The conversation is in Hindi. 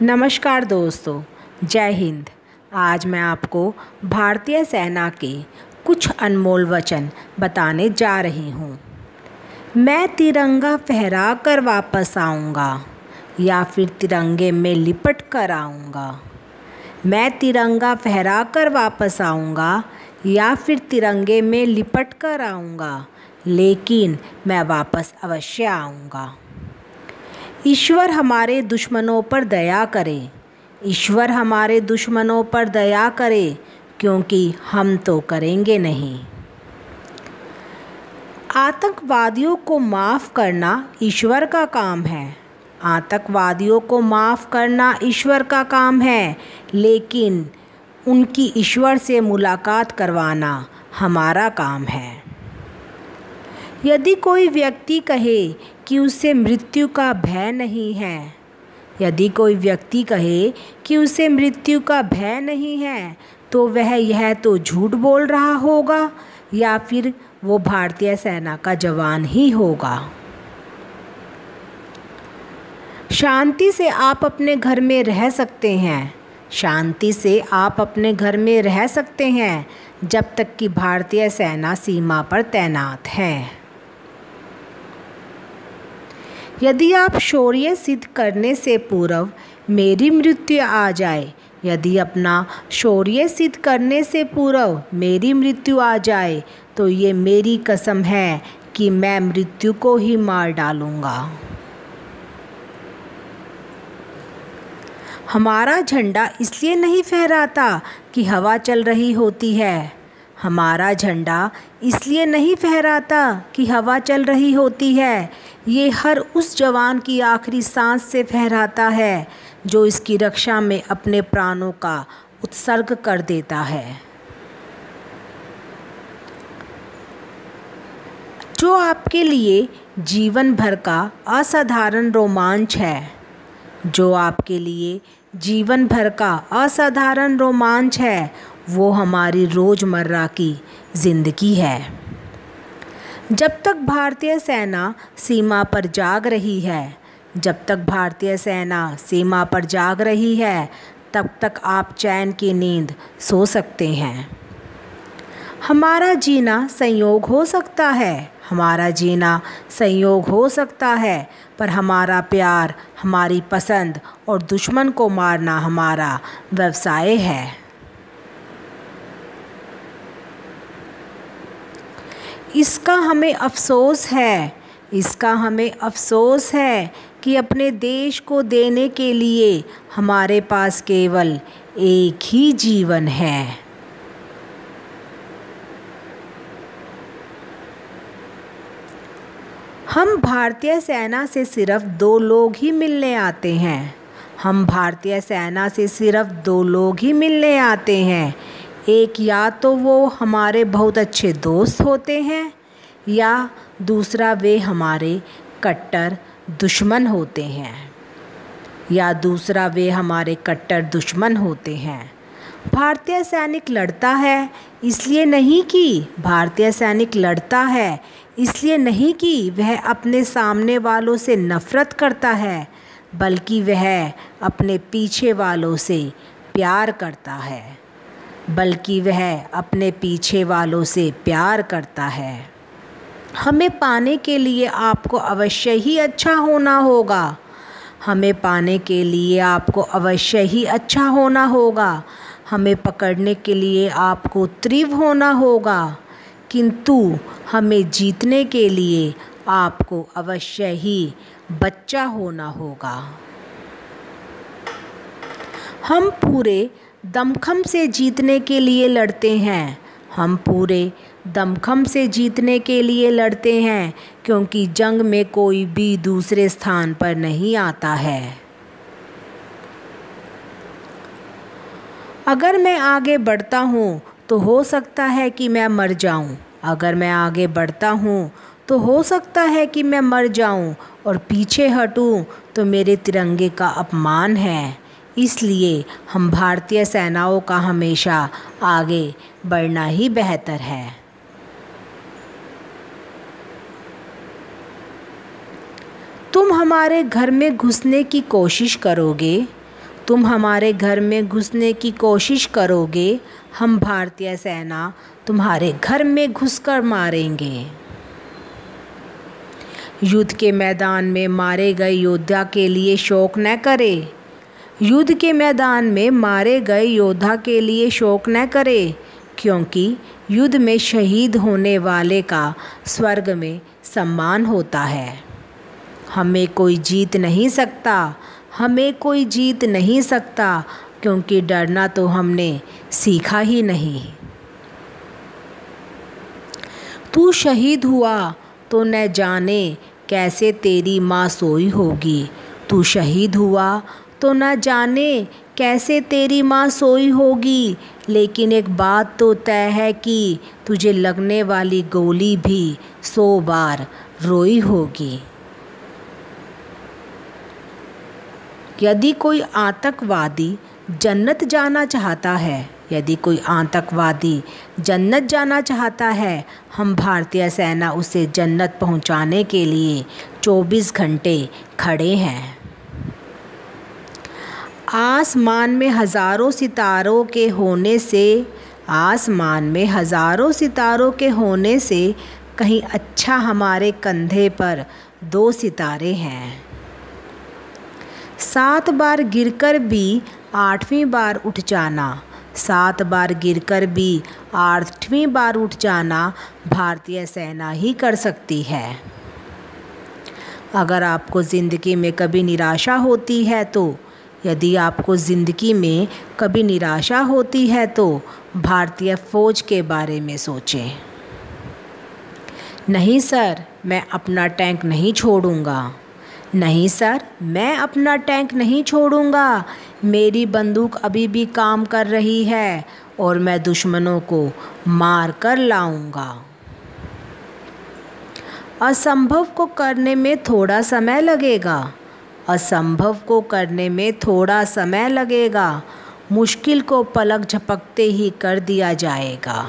नमस्कार दोस्तों, जय हिंद। आज मैं आपको भारतीय सेना के कुछ अनमोल वचन बताने जा रही हूँ। मैं तिरंगा फहरा कर वापस आऊँगा या फिर तिरंगे में लिपट कर आऊँगा। मैं तिरंगा फहरा कर वापस आऊँगा या फिर तिरंगे में लिपट कर आऊँगा, लेकिन मैं वापस अवश्य आऊँगा। ईश्वर हमारे दुश्मनों पर दया करे, ईश्वर हमारे दुश्मनों पर दया करे, क्योंकि हम तो करेंगे नहीं। आतंकवादियों को माफ़ करना ईश्वर का काम है, आतंकवादियों को माफ़ करना ईश्वर का काम है, लेकिन उनकी ईश्वर से मुलाकात करवाना हमारा काम है। यदि कोई व्यक्ति कहे कि उसे मृत्यु का भय नहीं है, यदि कोई व्यक्ति कहे कि उसे मृत्यु का भय नहीं है, तो वह यह तो झूठ बोल रहा होगा या फिर वो भारतीय सेना का जवान ही होगा। शांति से आप अपने घर में रह सकते हैं, शांति से आप अपने घर में रह सकते हैं, जब तक कि भारतीय सेना सीमा पर तैनात है। यदि आप शौर्य सिद्ध करने से पूर्व मेरी मृत्यु आ जाए, यदि अपना शौर्य सिद्ध करने से पूर्व मेरी मृत्यु आ जाए, तो ये मेरी कसम है कि मैं मृत्यु को ही मार डालूँगा। हमारा झंडा इसलिए नहीं फहराता कि हवा चल रही होती है, हमारा झंडा इसलिए नहीं फहराता कि हवा चल रही होती है। ये हर उस जवान की आखिरी सांस से फहराता है जो इसकी रक्षा में अपने प्राणों का उत्सर्ग कर देता है। जो आपके लिए जीवन भर का असाधारण रोमांच है, जो आपके लिए जीवन भर का असाधारण रोमांच है, वो हमारी रोज़मर्रा की ज़िंदगी है। जब तक भारतीय सेना सीमा पर जाग रही है, जब तक भारतीय सेना सीमा पर जाग रही है, तब तक आप चैन की नींद सो सकते हैं। हमारा जीना संयोग हो सकता है, हमारा जीना संयोग हो सकता है, पर हमारा प्यार, हमारी पसंद और दुश्मन को मारना हमारा व्यवसाय है। इसका हमें अफ़सोस है, इसका हमें अफ़सोस है कि अपने देश को देने के लिए हमारे पास केवल एक ही जीवन है। हम भारतीय सेना से सिर्फ 2 लोग ही मिलने आते हैं, हम भारतीय सेना से सिर्फ 2 लोग ही मिलने आते हैं। एक या तो वो हमारे बहुत अच्छे दोस्त होते हैं, या दूसरा वे हमारे कट्टर दुश्मन होते हैं, या दूसरा वे हमारे कट्टर दुश्मन होते हैं। भारतीय सैनिक लड़ता है इसलिए नहीं कि भारतीय सैनिक लड़ता है इसलिए नहीं कि वह अपने सामने वालों से नफ़रत करता है, बल्कि वह अपने पीछे वालों से प्यार करता है, बल्कि वह अपने पीछे वालों से प्यार करता है। हमें पाने के लिए आपको अवश्य ही अच्छा होना होगा, हमें पाने के लिए आपको अवश्य ही अच्छा होना होगा, हमें पकड़ने के लिए आपको तीव्र होना होगा, किंतु हमें जीतने के लिए आपको अवश्य ही बच्चा होना होगा। हम पूरे दमखम से जीतने के लिए लड़ते हैं, हम पूरे दमखम से जीतने के लिए लड़ते हैं, क्योंकि जंग में कोई भी दूसरे स्थान पर नहीं आता है। अगर मैं आगे बढ़ता हूँ तो हो सकता है कि मैं मर जाऊँ, अगर मैं आगे बढ़ता हूँ तो हो सकता है कि मैं मर जाऊँ, और पीछे हटूँ तो मेरे तिरंगे का अपमान है। इसलिए हम भारतीय सेनाओं का हमेशा आगे बढ़ना ही बेहतर है। तुम हमारे घर में घुसने की कोशिश करोगे तुम हमारे घर में घुसने की कोशिश करोगे, हम भारतीय सेना तुम्हारे घर में घुसकर मारेंगे। युद्ध के मैदान में मारे गए योद्धा के लिए शोक न करें। युद्ध के मैदान में मारे गए योद्धा के लिए शोक न करें, क्योंकि युद्ध में शहीद होने वाले का स्वर्ग में सम्मान होता है। हमें कोई जीत नहीं सकता, हमें कोई जीत नहीं सकता, क्योंकि डरना तो हमने सीखा ही नहीं। तू शहीद हुआ तो न जाने कैसे तेरी माँ सोई होगी। तू शहीद हुआ तो न जाने कैसे तेरी माँ सोई होगी, लेकिन एक बात तो तय है कि तुझे लगने वाली गोली भी 100 बार रोई होगी। यदि कोई आतंकवादी जन्नत जाना चाहता है, यदि कोई आतंकवादी जन्नत जाना चाहता है, हम भारतीय सेना उसे जन्नत पहुंचाने के लिए 24 घंटे खड़े हैं। आसमान में हज़ारों सितारों के होने से, आसमान में हज़ारों सितारों के होने से कहीं अच्छा हमारे कंधे पर 2 सितारे हैं। 7 बार गिरकर भी 8वीं बार उठ जाना, 7 बार गिरकर भी 8वीं बार उठ जाना भारतीय सेना ही कर सकती है। अगर आपको ज़िंदगी में कभी निराशा होती है तो, यदि आपको ज़िंदगी में कभी निराशा होती है तो भारतीय फ़ौज के बारे में सोचें। नहीं सर, मैं अपना टैंक नहीं छोड़ूंगा। नहीं सर, मैं अपना टैंक नहीं छोड़ूंगा। मेरी बंदूक अभी भी काम कर रही है और मैं दुश्मनों को मार कर लाऊंगा। असंभव को करने में थोड़ा समय लगेगा, असंभव को करने में थोड़ा समय लगेगा, मुश्किल को पलक झपकते ही कर दिया जाएगा।